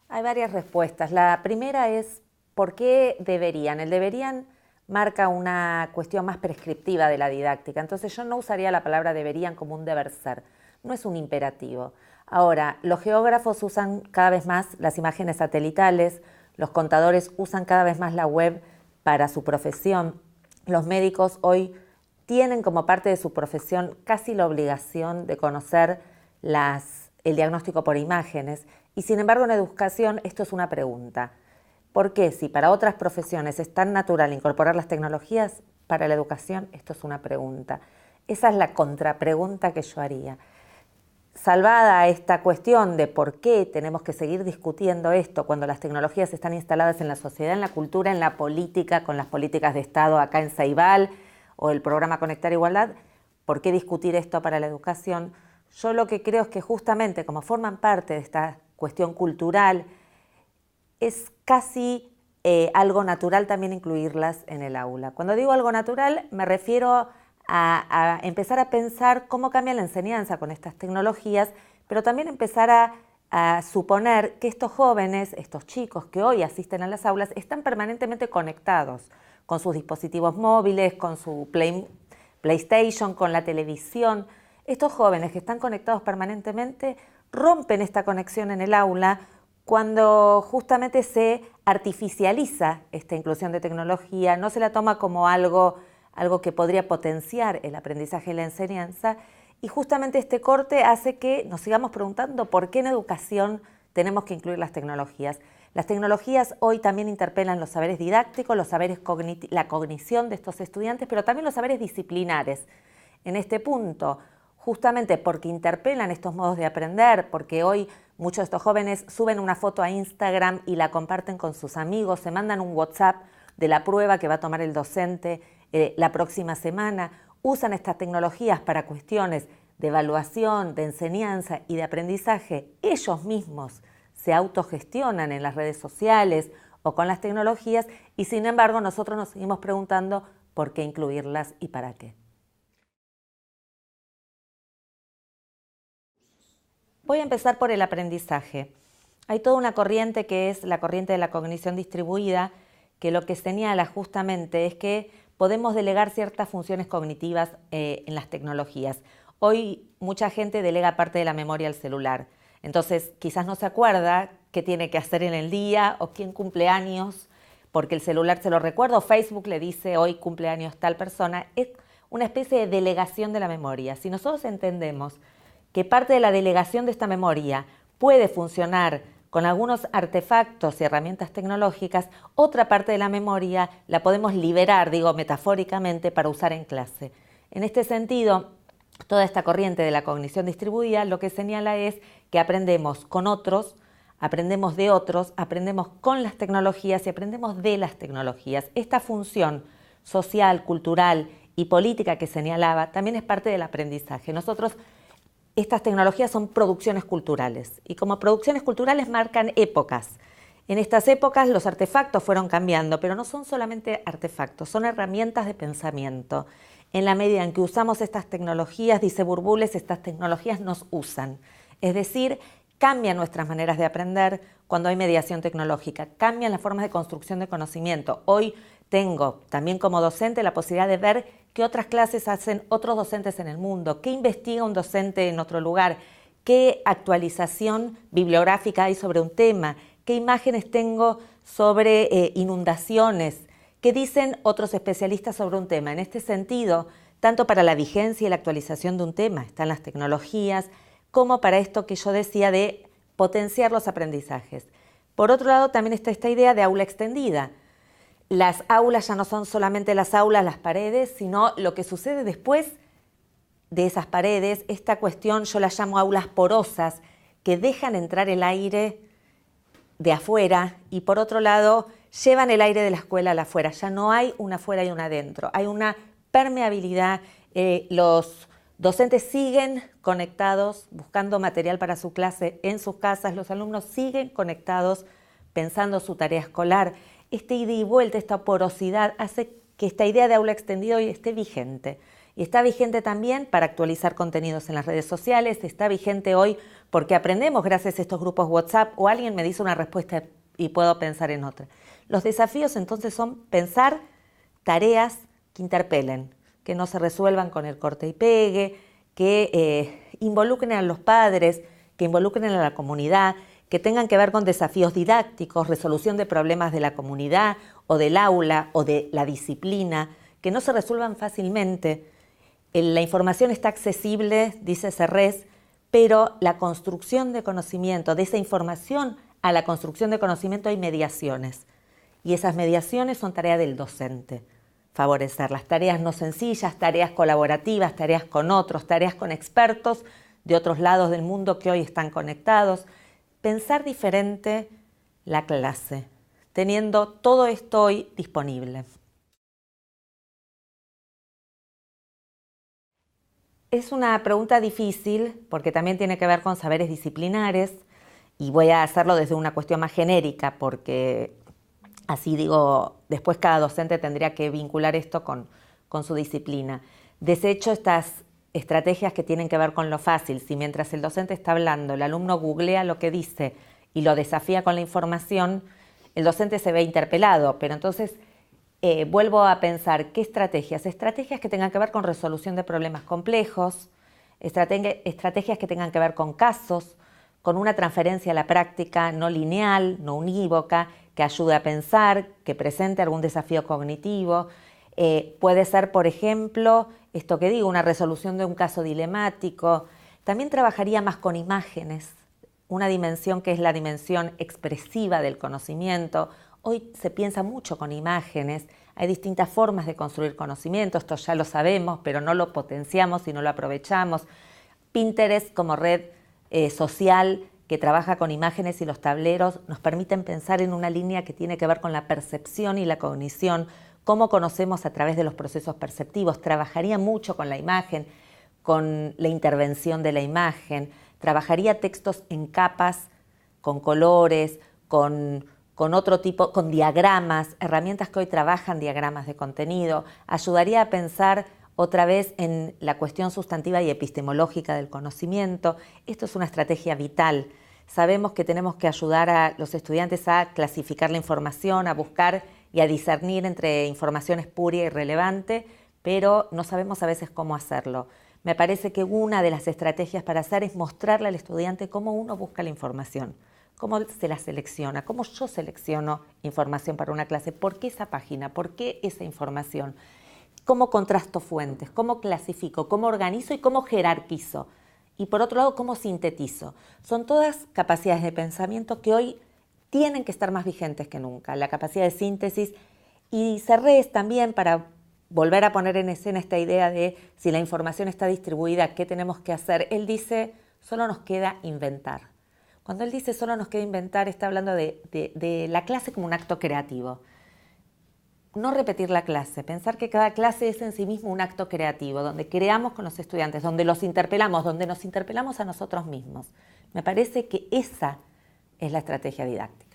Hay varias respuestas. La primera es, ¿por qué deberían? El deberían marca una cuestión más prescriptiva de la didáctica. Entonces yo no usaría la palabra deberían como un deber ser. No es un imperativo. Ahora, los geógrafos usan cada vez más las imágenes satelitales, los contadores usan cada vez más la web para su profesión. Los médicos hoy tienen como parte de su profesión casi la obligación de conocer el diagnóstico por imágenes. Y sin embargo, en educación esto es una pregunta. ¿Por qué? Si para otras profesiones es tan natural incorporar las tecnologías, para la educación esto es una pregunta. Esa es la contrapregunta que yo haría. Salvada esta cuestión de por qué tenemos que seguir discutiendo esto cuando las tecnologías están instaladas en la sociedad, en la cultura, en la política, con las políticas de Estado acá en Ceibal o el programa Conectar Igualdad, ¿por qué discutir esto para la educación? Yo lo que creo es que justamente como forman parte de esta cuestión cultural, es casi algo natural también incluirlas en el aula. Cuando digo algo natural, me refiero a empezar a pensar cómo cambia la enseñanza con estas tecnologías, pero también empezar a suponer que estos jóvenes, estos chicos que hoy asisten a las aulas, están permanentemente conectados con sus dispositivos móviles, con su PlayStation, con la televisión. Estos jóvenes que están conectados permanentemente rompen esta conexión en el aula cuando justamente se artificializa esta inclusión de tecnología, no se la toma como algo que podría potenciar el aprendizaje y la enseñanza, y justamente este corte hace que nos sigamos preguntando por qué en educación tenemos que incluir las tecnologías. Las tecnologías hoy también interpelan los saberes didácticos, la cognición de estos estudiantes, pero también los saberes disciplinares. En este punto, justamente porque interpelan estos modos de aprender, porque hoy muchos de estos jóvenes suben una foto a Instagram y la comparten con sus amigos, se mandan un WhatsApp de la prueba que va a tomar el docente la próxima semana, usan estas tecnologías para cuestiones de evaluación, de enseñanza y de aprendizaje. Ellos mismos se autogestionan en las redes sociales o con las tecnologías y sin embargo nosotros nos seguimos preguntando por qué incluirlas y para qué. Voy a empezar por el aprendizaje. Hay toda una corriente que es la corriente de la cognición distribuida, que lo que señala justamente es que podemos delegar ciertas funciones cognitivas en las tecnologías. Hoy mucha gente delega parte de la memoria al celular. Entonces quizás no se acuerda qué tiene que hacer en el día o quién cumple años, porque el celular se lo recuerda o Facebook le dice hoy cumpleaños tal persona. Es una especie de delegación de la memoria. Si nosotros entendemos que parte de la delegación de esta memoria puede funcionar con algunos artefactos y herramientas tecnológicas, otra parte de la memoria la podemos liberar, digo metafóricamente, para usar en clase. En este sentido, toda esta corriente de la cognición distribuida lo que señala es que aprendemos con otros, aprendemos de otros, aprendemos con las tecnologías y aprendemos de las tecnologías. Esta función social, cultural y política que señalaba también es parte del aprendizaje. Estas tecnologías son producciones culturales y como producciones culturales marcan épocas. En estas épocas los artefactos fueron cambiando, pero no son solamente artefactos, son herramientas de pensamiento. En la medida en que usamos estas tecnologías, dice Burbules, estas tecnologías nos usan. Es decir, cambian nuestras maneras de aprender cuando hay mediación tecnológica, cambian las formas de construcción de conocimiento. Hoy tengo también como docente la posibilidad de ver qué otras clases hacen otros docentes en el mundo, qué investiga un docente en otro lugar, qué actualización bibliográfica hay sobre un tema, qué imágenes tengo sobre inundaciones, qué dicen otros especialistas sobre un tema. En este sentido, tanto para la vigencia y la actualización de un tema están las tecnologías, como para esto que yo decía de potenciar los aprendizajes. Por otro lado, también está esta idea de aula extendida. Las aulas ya no son solamente las aulas, las paredes, sino lo que sucede después de esas paredes. Esta cuestión yo la llamo aulas porosas, que dejan entrar el aire de afuera y por otro lado llevan el aire de la escuela a la afuera. Ya no hay una afuera y una adentro, hay una permeabilidad. Los docentes siguen conectados, buscando material para su clase en sus casas, los alumnos siguen conectados pensando su tarea escolar. Esta ida y vuelta, esta porosidad hace que esta idea de aula extendida hoy esté vigente. Y está vigente también para actualizar contenidos en las redes sociales, está vigente hoy porque aprendemos gracias a estos grupos WhatsApp o alguien me dice una respuesta y puedo pensar en otra. Los desafíos entonces son pensar tareas que interpelen, que no se resuelvan con el corte y pegue, que involucren a los padres, que involucren a la comunidad, que tengan que ver con desafíos didácticos, resolución de problemas de la comunidad o del aula o de la disciplina, que no se resuelvan fácilmente. La información está accesible, dice Serres, pero la construcción de conocimiento, de esa información a la construcción de conocimiento hay mediaciones. Y esas mediaciones son tarea del docente. Favorecer las tareas no sencillas, tareas colaborativas, tareas con otros, tareas con expertos de otros lados del mundo que hoy están conectados. Pensar diferente la clase, teniendo todo esto hoy disponible. Es una pregunta difícil porque también tiene que ver con saberes disciplinares y voy a hacerlo desde una cuestión más genérica porque así digo, después cada docente tendría que vincular esto con su disciplina. Desecho estas estrategias que tienen que ver con lo fácil. Si mientras el docente está hablando, el alumno googlea lo que dice y lo desafía con la información, el docente se ve interpelado, pero entonces vuelvo a pensar, ¿qué estrategias? Estrategias que tengan que ver con resolución de problemas complejos, estrategias que tengan que ver con casos, con una transferencia a la práctica no lineal, no unívoca, que ayude a pensar, que presente algún desafío cognitivo. Puede ser, por ejemplo, esto que digo, una resolución de un caso dilemático. También trabajaría más con imágenes, una dimensión que es la dimensión expresiva del conocimiento. Hoy se piensa mucho con imágenes, hay distintas formas de construir conocimiento, esto ya lo sabemos, pero no lo potenciamos y no lo aprovechamos. Pinterest como red social que trabaja con imágenes y los tableros nos permiten pensar en una línea que tiene que ver con la percepción y la cognición, cómo conocemos a través de los procesos perceptivos. Trabajaría mucho con la imagen, con la intervención de la imagen, trabajaría textos en capas, con colores, con otro tipo, con diagramas, herramientas que hoy trabajan diagramas de contenido, ayudaría a pensar otra vez en la cuestión sustantiva y epistemológica del conocimiento. Esto es una estrategia vital. Sabemos que tenemos que ayudar a los estudiantes a clasificar la información, a buscar y a discernir entre información espuria y relevante, pero no sabemos a veces cómo hacerlo. Me parece que una de las estrategias para hacer es mostrarle al estudiante cómo uno busca la información, cómo se la selecciona, cómo yo selecciono información para una clase, por qué esa página, por qué esa información, cómo contrasto fuentes, cómo clasifico, cómo organizo y cómo jerarquizo. Y por otro lado, cómo sintetizo. Son todas capacidades de pensamiento que hoy tienen que estar más vigentes que nunca. La capacidad de síntesis y Serres también para volver a poner en escena esta idea de si la información está distribuida, ¿qué tenemos que hacer? Él dice, solo nos queda inventar. Cuando él dice solo nos queda inventar, está hablando de la clase como un acto creativo. No repetir la clase, pensar que cada clase es en sí mismo un acto creativo, donde creamos con los estudiantes, donde los interpelamos, donde nos interpelamos a nosotros mismos. Me parece que esa es la estrategia didáctica.